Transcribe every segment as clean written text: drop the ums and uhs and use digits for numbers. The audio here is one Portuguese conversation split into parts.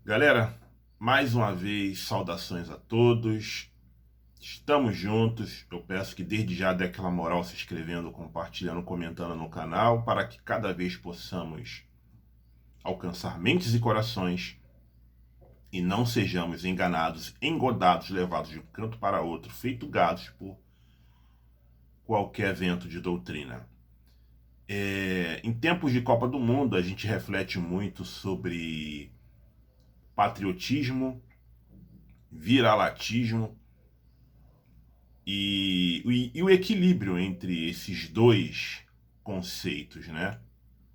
Galera, mais uma vez, saudações a todos. Estamos juntos. Eu peço que desde já dê aquela moral se inscrevendo, compartilhando, comentando no canal, para que cada vez possamos alcançar mentes e corações e não sejamos enganados, engodados, levados de um canto para outro, feito gados por qualquer vento de doutrina. Em tempos de Copa do Mundo, a gente reflete muito sobre patriotismo, viralatismo e o equilíbrio entre esses dois conceitos, né?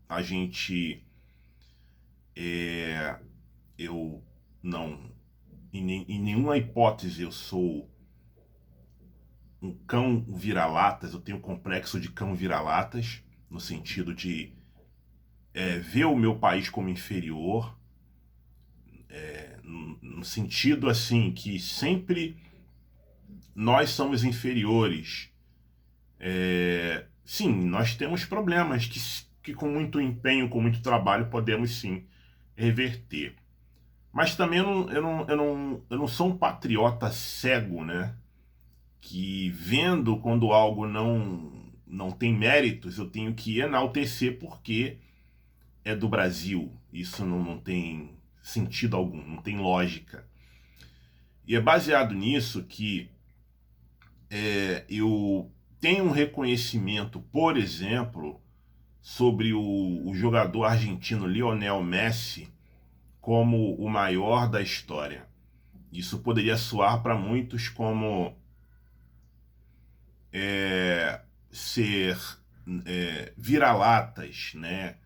A gente, eu não, em nenhuma hipótese eu sou um cão vira-latas, eu tenho complexo de cão vira-latas, no sentido de ver o meu país como inferior, no sentido assim que sempre nós somos inferiores. Sim, nós temos problemas que com muito empenho, com muito trabalho, podemos sim reverter. Mas também eu não sou um patriota cego, né? Que vendo quando algo não tem méritos, eu tenho que enaltecer porque é do Brasil. Isso não tem sentido algum, não tem lógica. E é baseado nisso que eu tenho um reconhecimento, por exemplo, sobre o jogador argentino Lionel Messi como o maior da história. Isso poderia soar para muitos como ser vira-latas, né?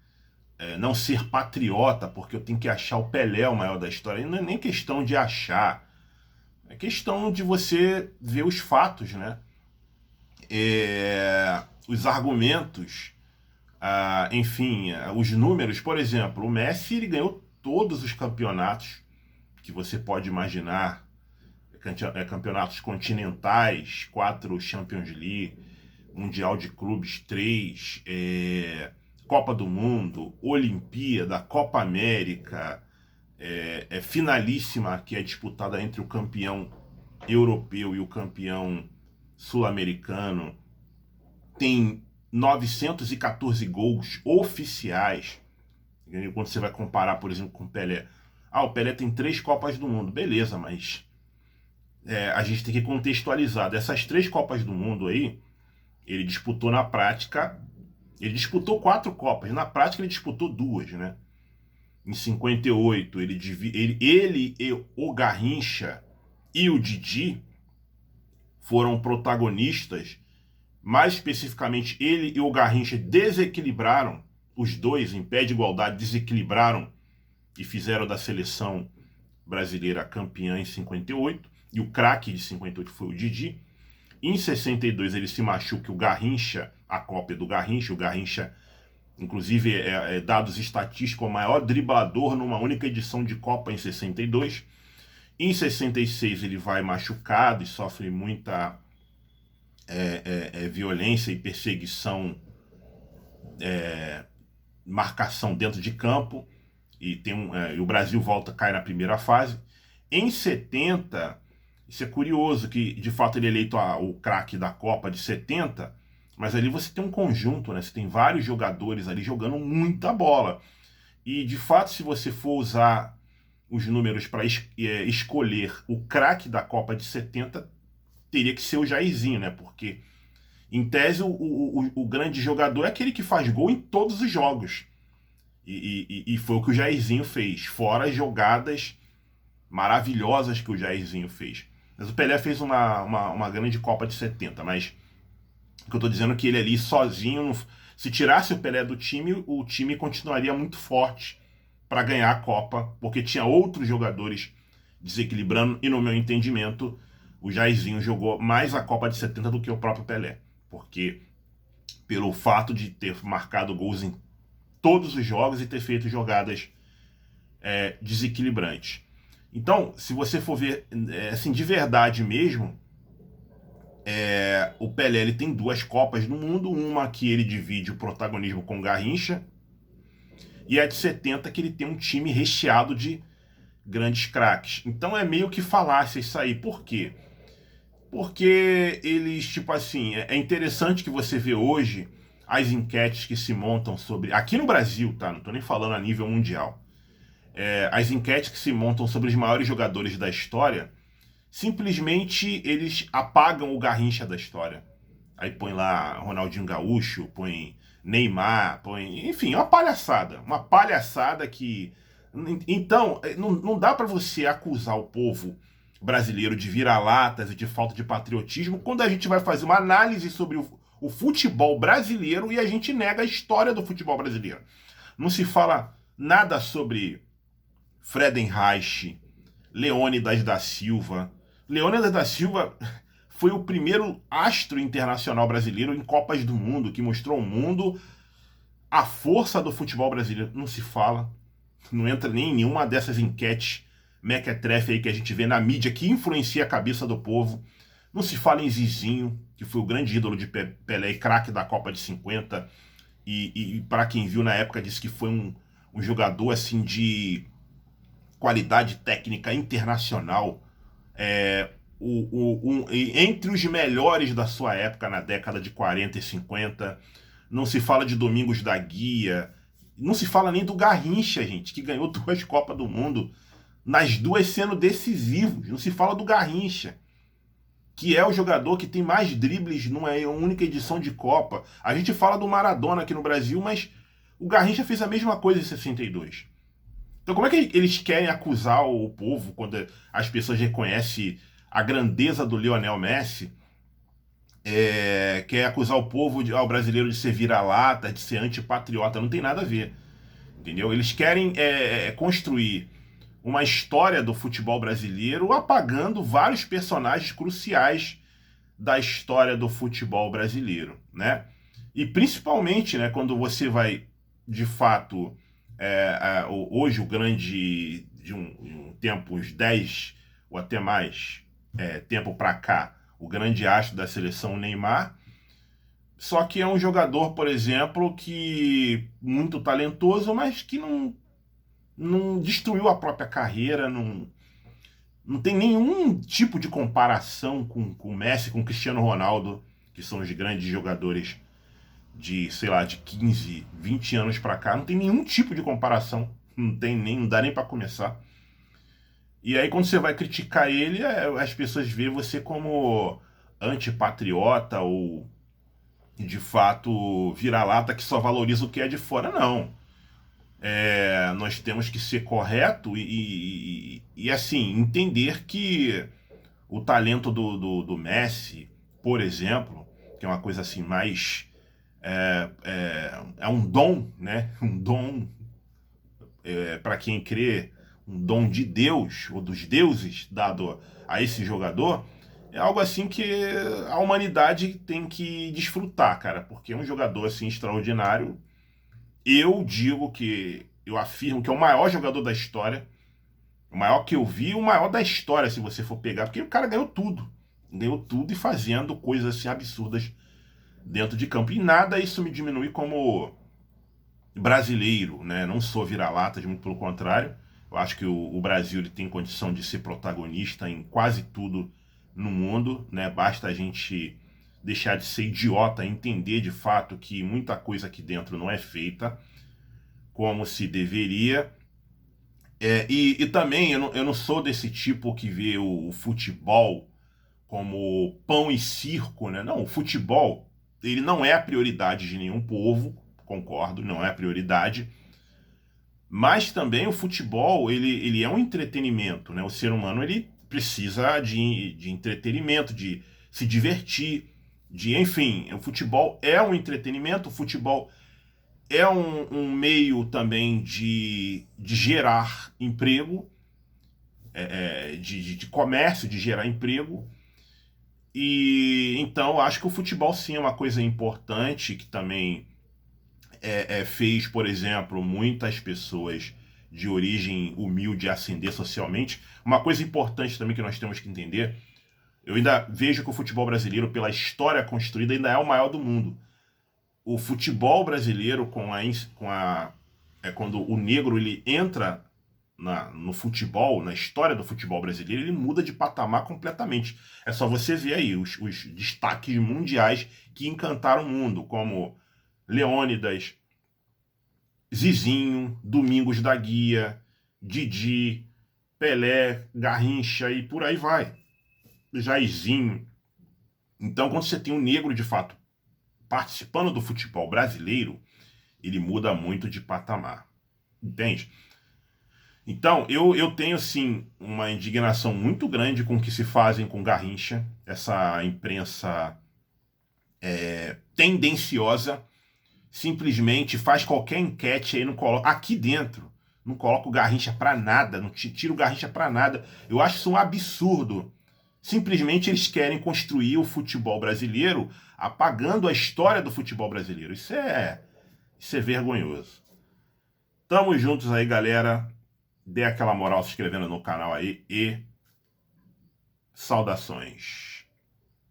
Não ser patriota, porque eu tenho que achar o Pelé o maior da história. Não é nem questão de achar, é questão de você ver os fatos, né? Os argumentos, enfim, os números. Por exemplo, o Messi ele ganhou todos os campeonatos que você pode imaginar, campeonatos continentais, 4 Champions League, Mundial de Clubes 3, Copa do Mundo, Olimpíada, Copa América, finalíssima que é disputada entre o campeão europeu e o campeão sul-americano. Tem 914 gols oficiais. Quando você vai comparar, por exemplo, com o Pelé. O Pelé tem 3 Copas do Mundo. Beleza, mas a gente tem que contextualizar. Dessas 3 Copas do Mundo aí, ele disputou na prática. Ele disputou 4 Copas. Na prática, ele disputou 2, né? Em 58, ele e o Garrincha e o Didi foram protagonistas. Mais especificamente, ele e o Garrincha desequilibraram, os dois, em pé de igualdade, desequilibraram e fizeram da seleção brasileira campeã em 58. E o craque de 58 foi o Didi. Em 62 ele se machuca, o Garrincha, a cópia do Garrincha, o Garrincha, inclusive, dados estatísticos, o maior driblador numa única edição de Copa em 62. Em 66 ele vai machucado e sofre muita violência e perseguição, marcação dentro de campo, e o Brasil volta a cair na primeira fase. Em 70, isso é curioso, que de fato ele é eleito o craque da Copa de 70, mas ali você tem um conjunto, né? Você tem vários jogadores ali jogando muita bola. E de fato, se você for usar os números para escolher o craque da Copa de 70, teria que ser o Jairzinho, né? Porque em tese, o grande jogador é aquele que faz gol em todos os jogos. E foi o que o Jairzinho fez, fora as jogadas maravilhosas que o Jairzinho fez. Mas o Pelé fez uma grande Copa de 70, mas o que eu tô dizendo é que ele ali sozinho, se tirasse o Pelé do time, o time continuaria muito forte para ganhar a Copa, porque tinha outros jogadores desequilibrando, e no meu entendimento, o Jairzinho jogou mais a Copa de 70 do que o próprio Pelé, porque pelo fato de ter marcado gols em todos os jogos e ter feito jogadas desequilibrantes. Então, se você for ver, assim, de verdade mesmo, o Pelé ele tem 2 Copas do Mundo, uma que ele divide o protagonismo com o Garrincha, e a de 70 que ele tem um time recheado de grandes craques. Então é meio que falácia isso aí. Por quê? Porque eles, tipo assim, é interessante que você vê hoje as enquetes que se montam sobre. Aqui no Brasil, tá? Não tô nem falando a nível mundial. As enquetes que se montam sobre os maiores jogadores da história, simplesmente eles apagam o Garrincha da história. Aí põe lá Ronaldinho Gaúcho, põe Neymar, põe. Enfim, uma palhaçada. Uma palhaçada que. Então, não dá para você acusar o povo brasileiro de vira-latas e de falta de patriotismo quando a gente vai fazer uma análise sobre o futebol brasileiro e a gente nega a história do futebol brasileiro. Não se fala nada sobre Friedenreich, Leônidas da Silva. Leônidas da Silva foi o primeiro astro internacional brasileiro em Copas do Mundo, que mostrou ao mundo a força do futebol brasileiro. Não se fala, não entra nem em nenhuma dessas enquetes mequetrefe aí que a gente vê na mídia que influencia a cabeça do povo. Não se fala em Zizinho, que foi o grande ídolo de Pelé e craque da Copa de 50. E para quem viu na época, disse que foi um jogador assim de qualidade técnica internacional. Entre os melhores da sua época, na década de 40 e 50. Não se fala de Domingos da Guia. Não se fala nem do Garrincha, gente, que ganhou 2 Copas do Mundo, nas 2 sendo decisivos. Não se fala do Garrincha, que é o jogador que tem mais dribles numa única edição de Copa. A gente fala do Maradona aqui no Brasil, mas o Garrincha fez a mesma coisa em 62. Então como é que eles querem acusar o povo quando as pessoas reconhecem a grandeza do Lionel Messi? Quer acusar o povo, o brasileiro, de ser vira-lata, de ser antipatriota? Não tem nada a ver, entendeu? Eles querem construir uma história do futebol brasileiro apagando vários personagens cruciais da história do futebol brasileiro, né? E principalmente, né, quando você vai, de fato, hoje o grande, de um tempo, uns 10 ou até mais tempo para cá, o grande astro da seleção, Neymar, só que é um jogador, por exemplo, que muito talentoso, mas que não destruiu a própria carreira, não tem nenhum tipo de comparação com o Messi, com o Cristiano Ronaldo, que são os grandes jogadores de, sei lá, de 15, 20 anos para cá. Não tem nenhum tipo de comparação, não dá nem para começar. E aí quando você vai criticar ele, as pessoas veem você como antipatriota ou, de fato, vira-lata que só valoriza o que é de fora. Não. Nós temos que ser correto e assim, entender que o talento do Messi, por exemplo, que é uma coisa assim mais... um dom, né? Um dom, para quem crê, um dom de Deus, ou dos deuses, dado a esse jogador, é algo assim que a humanidade tem que desfrutar, cara, porque é um jogador assim extraordinário. Eu afirmo que é o maior jogador da história, o maior que eu vi, o maior da história, se você for pegar, porque o cara ganhou tudo e fazendo coisas assim absurdas dentro de campo. E nada isso me diminui como brasileiro, né? Não sou vira-lata, muito pelo contrário. Eu acho que o Brasil ele tem condição de ser protagonista em quase tudo no mundo, né? Basta a gente deixar de ser idiota, entender de fato que muita coisa aqui dentro não é feita como se deveria. E também eu não sou desse tipo que vê o futebol como pão e circo, né? Não, o futebol ele não é a prioridade de nenhum povo, concordo, não é a prioridade. Mas também o futebol ele é um entretenimento, né? O ser humano ele precisa de entretenimento, de se divertir, enfim, o futebol é um entretenimento, o futebol é um meio também de gerar emprego, de comércio, de gerar emprego. E então acho que o futebol sim é uma coisa importante que também fez, por exemplo, muitas pessoas de origem humilde ascender socialmente. Uma coisa importante também que nós temos que entender, eu ainda vejo que o futebol brasileiro, pela história construída, ainda é o maior do mundo. O futebol brasileiro, quando o negro ele entra no futebol, na história do futebol brasileiro, ele muda de patamar completamente. É só você ver aí os destaques mundiais que encantaram o mundo, como Leônidas, Zizinho, Domingos da Guia, Didi, Pelé, Garrincha e por aí vai. Jairzinho. Então, quando você tem um negro de fato participando do futebol brasileiro, ele muda muito de patamar. Entende? Então, eu tenho, sim, uma indignação muito grande com o que se fazem com Garrincha, essa imprensa tendenciosa, simplesmente faz qualquer enquete aí, não coloca, aqui dentro, não coloca o Garrincha pra nada, não tira o Garrincha pra nada. Eu acho isso um absurdo. Simplesmente eles querem construir o futebol brasileiro apagando a história do futebol brasileiro. Isso é vergonhoso. Tamo juntos aí, galera. Dê aquela moral se inscrevendo no canal aí e saudações.